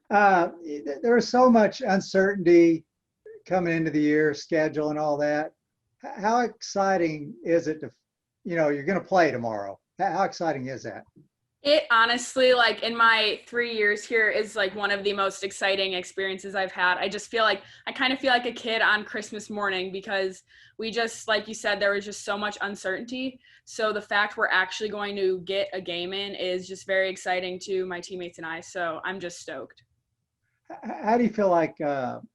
Uh, there was so much uncertainty coming into the year, schedule and all that. How exciting is it to, you're going to play tomorrow? How exciting is that? It honestly, like in my 3 years here, is like one of the most exciting experiences I've had. I just feel like I kind of feel like a kid on Christmas morning because we just, like you said, there was just so much uncertainty. So the fact we're actually going to get a game in is just very exciting to my teammates and I. So I'm just stoked. How do you feel like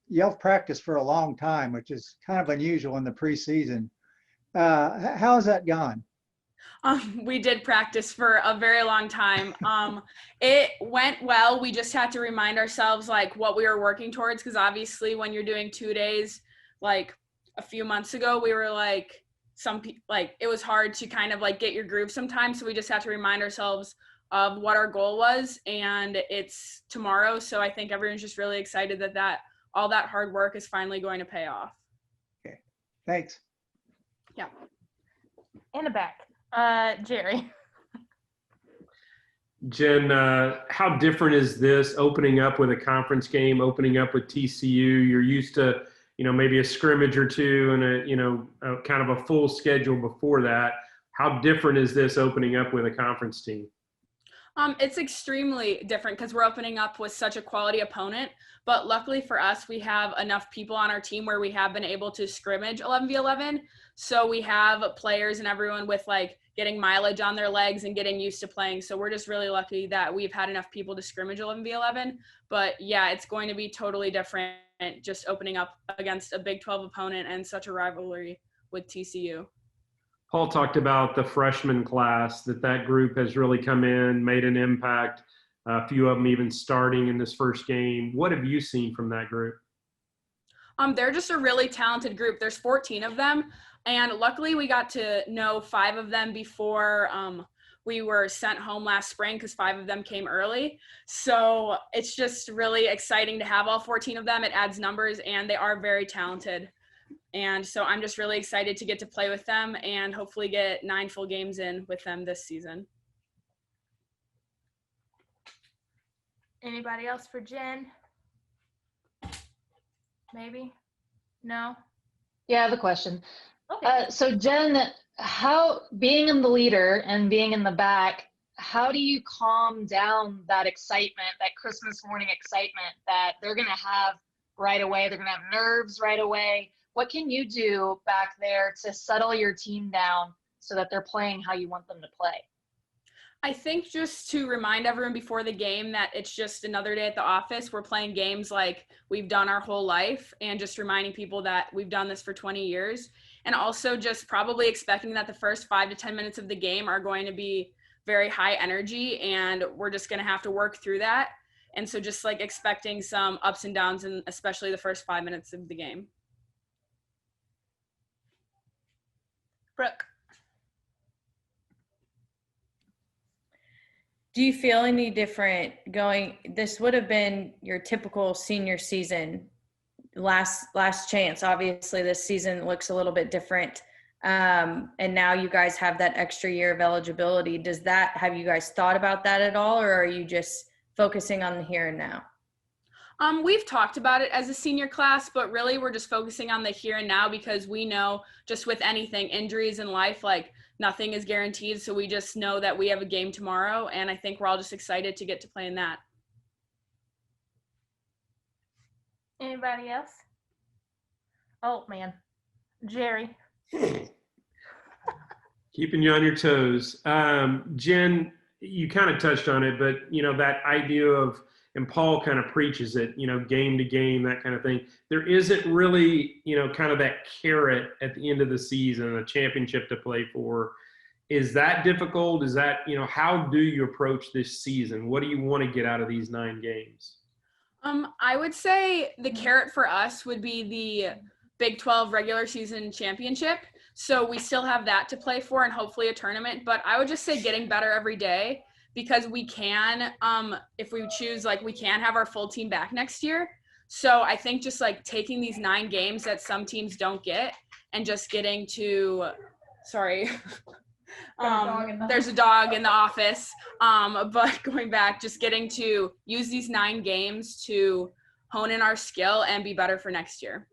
you've practiced for a long time, which is kind of unusual in the preseason? How has that gone? We did practice for a very long time. It went well. We just had to remind ourselves like what we were working towards because obviously when you're doing 2 days, like a few months ago, we were like like it was hard to kind of like get your groove sometimes. So we just had to remind ourselves of what our goal was, and it's tomorrow. So I think everyone's just really excited that all that hard work is finally going to pay off. Okay, thanks. Yeah. In the back. Jerry. Jen, how different is this opening up with a conference game, opening up with TCU? You're used to, maybe a scrimmage or two and kind of a full schedule before that. How different is this opening up with a conference team? It's extremely different because we're opening up with such a quality opponent. But luckily for us, we have enough people on our team where we have been able to scrimmage 11v11. So we have players and everyone with like getting mileage on their legs and getting used to playing. So we're just really lucky that we've had enough people to scrimmage 11v11. But yeah, it's going to be totally different just opening up against a Big 12 opponent and such a rivalry with TCU. Paul talked about the freshman class, that group has really come in, made an impact, a few of them even starting in this first game. What have you seen from that group? They're just a really talented group. There's 14 of them, and luckily we got to know 5 of them before we were sent home last spring because 5 of them came early. So it's just really exciting to have all 14 of them. It adds numbers, and they are very talented. And so I'm just really excited to get to play with them and hopefully get 9 full games in with them this season. Anybody else for Jen? Maybe? No? Yeah, I have a question. Okay. So Jen, how being in the leader and being in the back, how do you calm down that excitement, that Christmas morning excitement that they're going to have right away? They're going to have nerves right away. What can you do back there to settle your team down so that they're playing how you want them to play? I think just to remind everyone before the game that it's just another day at the office. We're playing games like we've done our whole life, and just reminding people that we've done this for 20 years. And also just probably expecting that the first 5 to 10 minutes of the game are going to be very high energy, and we're just going to have to work through that. And so just like expecting some ups and downs, and especially the first 5 minutes of the game. Brooke. Do you feel any different this would have been your typical senior season, last chance. Obviously this season looks a little bit different. And now you guys have that extra year of eligibility. Have you guys thought about that at all, or are you just focusing on the here and now? We've talked about it as a senior class, but really we're just focusing on the here and now because we know just with anything, injuries in life, like nothing is guaranteed. So we just know that we have a game tomorrow, and I think we're all just excited to get to play in that. Anybody else? Oh, man. Jerry. Keeping you on your toes. Jen, you kind of touched on it, but, that idea of, and Paul kind of preaches it, game to game, that kind of thing. There isn't really, kind of that carrot at the end of the season, a championship to play for. Is that difficult? Is that, how do you approach this season? What do you want to get out of these 9 games? I would say the carrot for us would be the Big 12 regular season championship. So we still have that to play for and hopefully a tournament. But I would just say getting better every day, because we can, if we choose, like we can have our full team back next year. So I think just like taking these 9 games that some teams don't get and just getting to, Got a dog in the There's a dog in the office. But going back, just getting to use these 9 games to hone in our skill and be better for next year.